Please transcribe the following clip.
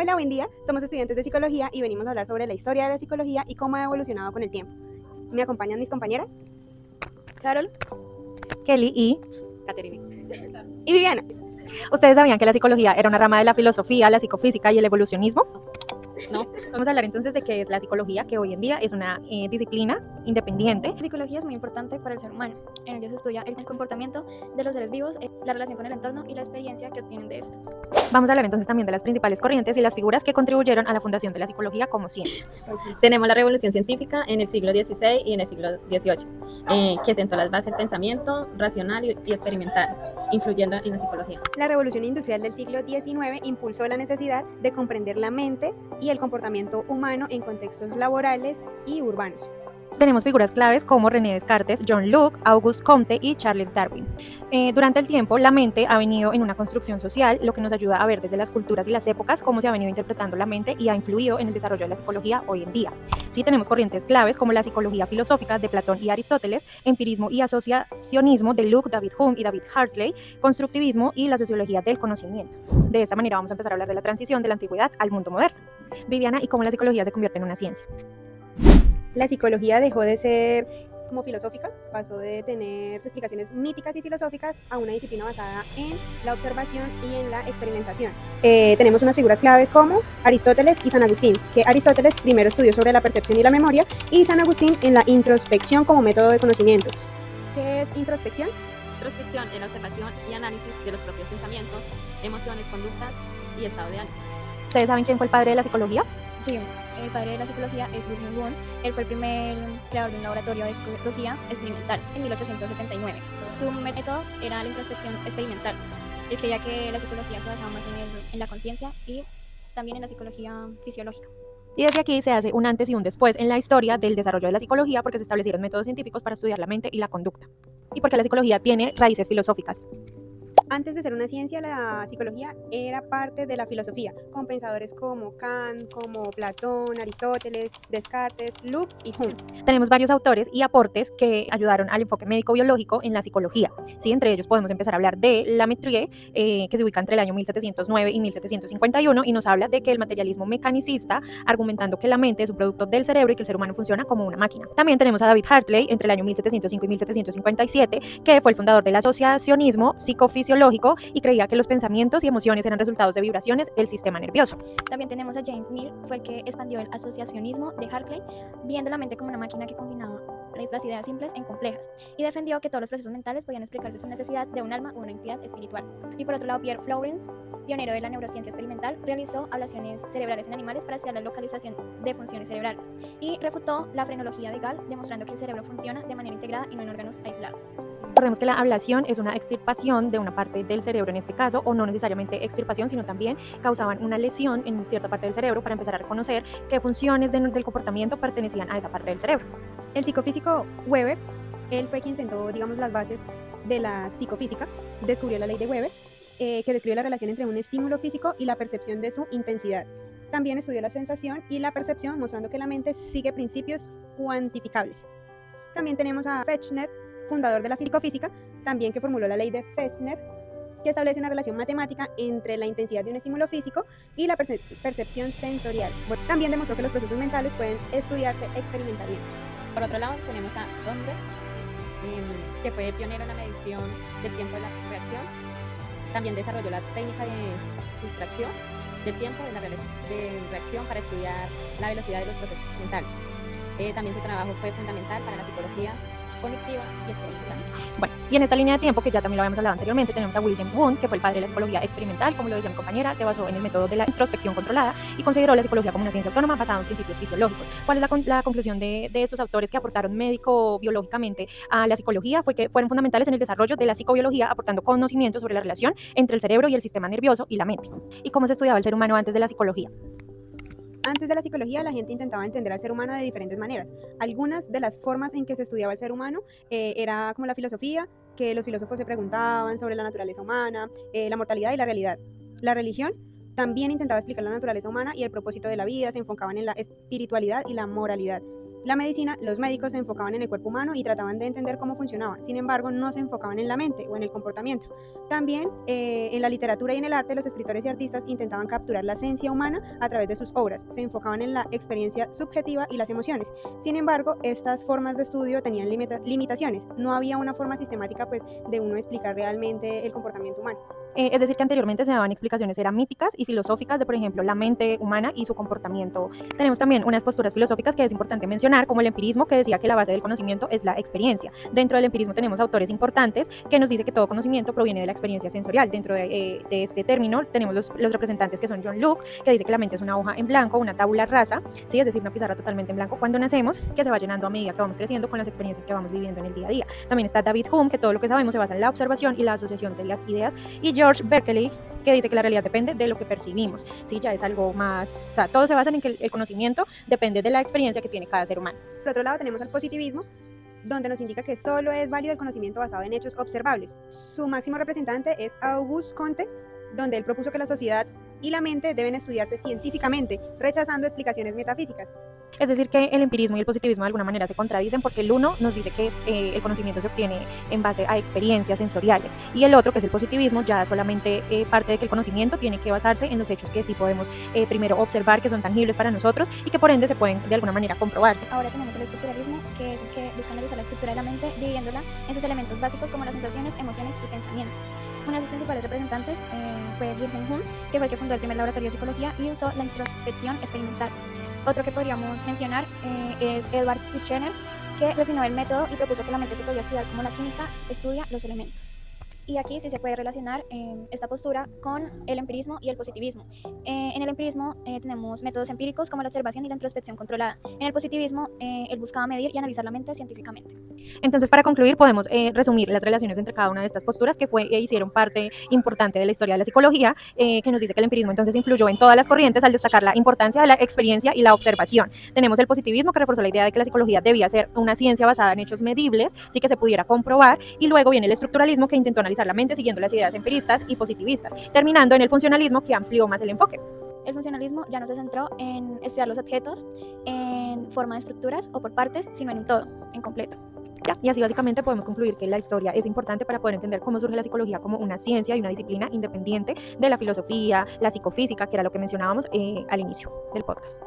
Hola, buen día. Somos estudiantes de psicología y venimos a hablar sobre la historia de la psicología y cómo ha evolucionado con el tiempo. ¿Me acompañan mis compañeras? Carol. Kelly y Caterine. Y Viviana. ¿Ustedes sabían que la psicología era una rama de la filosofía, la psicofísica y el evolucionismo? No. Vamos a hablar entonces de qué es la psicología, que hoy en día es una disciplina independiente. La psicología es muy importante para el ser humano. En ella se estudia el comportamiento de los seres vivos, la relación con el entorno y la experiencia que obtienen de esto. Vamos a hablar entonces también de las principales corrientes y las figuras que contribuyeron a la fundación de la psicología como ciencia. Tenemos la revolución científica en el siglo XVI y en el siglo XVIII, que sentó las bases del pensamiento racional y experimental, influyendo en la psicología. La revolución industrial del siglo XIX impulsó la necesidad de comprender la mente y el comportamiento humano en contextos laborales y urbanos. Tenemos figuras claves como René Descartes, John Locke, Auguste Comte y Charles Darwin. Durante el tiempo, la mente ha venido en una construcción social, lo que nos ayuda a ver desde las culturas y las épocas cómo se ha venido interpretando la mente y ha influido en el desarrollo de la psicología hoy en día. Sí, tenemos corrientes claves como la psicología filosófica de Platón y Aristóteles, empirismo y asociacionismo de Locke, David Hume y David Hartley, constructivismo y la sociología del conocimiento. De esta manera vamos a empezar a hablar de la transición de la antigüedad al mundo moderno. Viviana, ¿y cómo la psicología se convierte en una ciencia? La psicología dejó de ser como filosófica, pasó de tener explicaciones míticas y filosóficas a una disciplina basada en la observación y en la experimentación. Tenemos unas figuras claves como Aristóteles y San Agustín, que Aristóteles primero estudió sobre la percepción y la memoria y San Agustín en la introspección como método de conocimiento. ¿Qué es introspección? Introspección es la observación y análisis de los propios pensamientos, emociones, conductas y estado de ánimo. ¿Ustedes saben quién fue el padre de la psicología? Sí, el padre de la psicología es Ludwig Wundt. Él fue el primer creador de un laboratorio de psicología experimental en 1879. Su método era la introspección experimental. Él creía que la psicología se basaba más en la conciencia y también en la psicología fisiológica. Y desde aquí se hace un antes y un después en la historia del desarrollo de la psicología porque se establecieron métodos científicos para estudiar la mente y la conducta. Y porque la psicología tiene raíces filosóficas. Antes de ser una ciencia, la psicología era parte de la filosofía, con pensadores como Kant, como Platón, Aristóteles, Descartes, Locke y Hume. Tenemos varios autores y aportes que ayudaron al enfoque médico-biológico en la psicología. ¿Sí? Entre ellos podemos empezar a hablar de Lametrier, que se ubica entre el año 1709 y 1751 y nos habla de que el materialismo mecanicista, argumentando que la mente es un producto del cerebro y que el ser humano funciona como una máquina. También tenemos a David Hartley entre el año 1705 y 1757, que fue el fundador del asociacionismo psicofisiológico y creía que los pensamientos y emociones eran resultados de vibraciones del sistema nervioso. También tenemos a James Mill, fue el que expandió el asociacionismo de Hartley, viendo la mente como una máquina que combinaba las ideas simples en complejas, y defendió que todos los procesos mentales podían explicarse sin necesidad de un alma o una entidad espiritual. Y por otro lado, Pierre Florence, pionero de la neurociencia experimental, realizó ablaciones cerebrales en animales para estudiar la localización de funciones cerebrales, y refutó la frenología de Gall, demostrando que el cerebro funciona de manera integrada y no en órganos aislados. Recordemos que la ablación es una extirpación de una parte del cerebro en este caso, o no necesariamente extirpación, sino también causaban una lesión en cierta parte del cerebro para empezar a reconocer qué funciones del comportamiento pertenecían a esa parte del cerebro. El psicofísico Weber, él fue quien sentó, digamos, las bases de la psicofísica, descubrió la ley de Weber, que describe la relación entre un estímulo físico y la percepción de su intensidad. También estudió la sensación y la percepción, mostrando que la mente sigue principios cuantificables. También tenemos a Fechner, fundador de la psicofísica, también que formuló la ley de Fechner, que establece una relación matemática entre la intensidad de un estímulo físico y la percepción sensorial. Bueno, también demostró que los procesos mentales pueden estudiarse experimentalmente. Por otro lado, tenemos a Donders, que fue pionero en la medición del tiempo de la reacción. También desarrolló la técnica de sustracción del tiempo de la reacción para estudiar la velocidad de los procesos mentales. También su trabajo fue fundamental para la psicología cognitiva y experimental. Bueno, y en esta línea de tiempo, que ya también lo habíamos hablado anteriormente, tenemos a William Wundt, que fue el padre de la psicología experimental, como lo decía mi compañera, se basó en el método de la introspección controlada y consideró la psicología como una ciencia autónoma basada en principios fisiológicos. ¿Cuál es la conclusión de estos autores que aportaron médico-biológicamente a la psicología? Fue que fueron fundamentales en el desarrollo de la psicobiología, aportando conocimiento sobre la relación entre el cerebro y el sistema nervioso y la mente. ¿Y cómo se estudiaba el ser humano antes de la psicología? Antes de la psicología, la gente intentaba entender al ser humano de diferentes maneras. Algunas de las formas en que se estudiaba el ser humano era como la filosofía, que los filósofos se preguntaban sobre la naturaleza humana, la mortalidad y la realidad. La religión también intentaba explicar la naturaleza humana y el propósito de la vida, se enfocaban en la espiritualidad y la moralidad. la medicina, los médicos se enfocaban en el cuerpo humano y trataban de entender cómo funcionaba. Sin embargo, no se enfocaban en la mente o en el comportamiento. También en la literatura y en el arte, los escritores y artistas intentaban capturar la esencia humana a través de sus obras. Se enfocaban en la experiencia subjetiva y las emociones. Sin embargo, estas formas de estudio tenían limitaciones. No había una forma sistemática pues, de uno explicar realmente el comportamiento humano. Es decir, que anteriormente se daban explicaciones eran míticas y filosóficas de, por ejemplo, la mente humana y su comportamiento. Tenemos también unas posturas filosóficas que es importante mencionar, como el empirismo, que decía que la base del conocimiento es la experiencia. Dentro del empirismo tenemos autores importantes que nos dice que todo conocimiento proviene de la experiencia sensorial. Dentro de este término tenemos los representantes que son John Locke, que dice que la mente es una hoja en blanco, una tabula rasa, ¿sí? Es decir, una pizarra totalmente en blanco cuando nacemos, que se va llenando a medida que vamos creciendo con las experiencias que vamos viviendo en el día a día. También está David Hume, que todo lo que sabemos se basa en la observación y la asociación de las ideas, y George Berkeley, que dice que la realidad depende de lo que percibimos. Sí, ya es algo más, o sea, todo se basa en que el conocimiento depende de la experiencia que tiene cada ser humano. Por otro lado, tenemos al positivismo, donde nos indica que solo es válido el conocimiento basado en hechos observables. Su máximo representante es Auguste Comte, donde él propuso que la sociedad y la mente deben estudiarse científicamente, rechazando explicaciones metafísicas. Es decir, que el empirismo y el positivismo de alguna manera se contradicen, porque el uno nos dice que el conocimiento se obtiene en base a experiencias sensoriales, y el otro, que es el positivismo, ya solamente parte de que el conocimiento tiene que basarse en los hechos que sí podemos primero observar, que son tangibles para nosotros y que por ende se pueden de alguna manera comprobarse. Ahora tenemos el estructuralismo, que es el que busca analizar la estructura de la mente, dividiéndola en sus elementos básicos como las sensaciones, emociones y pensamientos. Uno de sus principales representantes fue Wilhelm Wundt, que fue el que fundó el primer laboratorio de psicología y usó la introspección experimental. Otro que podríamos mencionar es Edward Titchener, que refinó el método y propuso que la mente se podía estudiar como la química estudia los elementos. Y aquí sí se puede relacionar esta postura con el empirismo y el positivismo. En el empirismo tenemos métodos empíricos como la observación y la introspección controlada. En el positivismo, él buscaba medir y analizar la mente científicamente. Entonces, para concluir, podemos resumir las relaciones entre cada una de estas posturas que hicieron parte importante de la historia de la psicología, que nos dice que el empirismo entonces influyó en todas las corrientes al destacar la importancia de la experiencia y la observación. Tenemos el positivismo, que reforzó la idea de que la psicología debía ser una ciencia basada en hechos medibles, sí que se pudiera comprobar, y luego viene el estructuralismo, que intentó analizar la mente siguiendo las ideas empiristas y positivistas, terminando en el funcionalismo, que amplió más el enfoque. El funcionalismo ya no se centró en estudiar los objetos en forma de estructuras o por partes, sino en un todo, en completo. Ya, y así básicamente podemos concluir que la historia es importante para poder entender cómo surge la psicología como una ciencia y una disciplina independiente de la filosofía, la psicofísica, que era lo que mencionábamos al inicio del podcast.